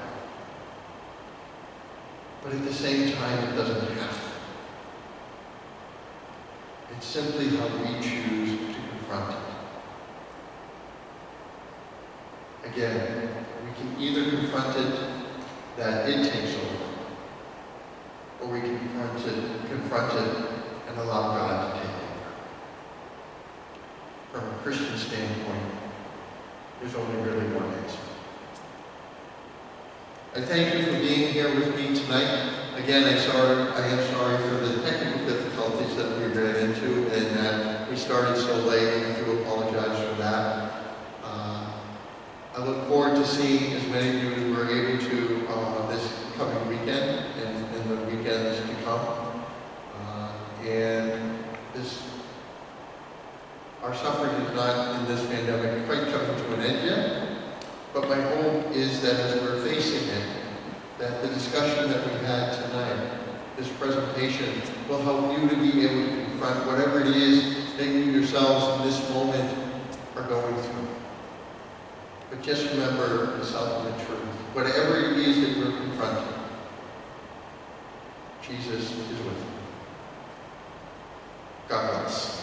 Speaker 1: But at the same time, it doesn't have to. It's simply how we choose to confront it. Again, we can either confront it that it takes over, or we can confront it and allow God to take over. From a Christian standpoint, there's only really one answer. I thank you for being here with me tonight. Again, I am sorry for the technical difficulties that we ran into and that we started so late. I do apologize for that. I look forward to seeing as many of you as we're able to this coming weekend and the weekends to come. Our suffering is not in this pandemic quite coming to an end yet, but my hope is that as we're facing it, that the discussion that we had tonight, this presentation, will help you to be able to confront whatever it is that you yourselves in this moment are going through. But just remember the self-limited truth. Whatever it is that we're confronting, Jesus is with you. God bless.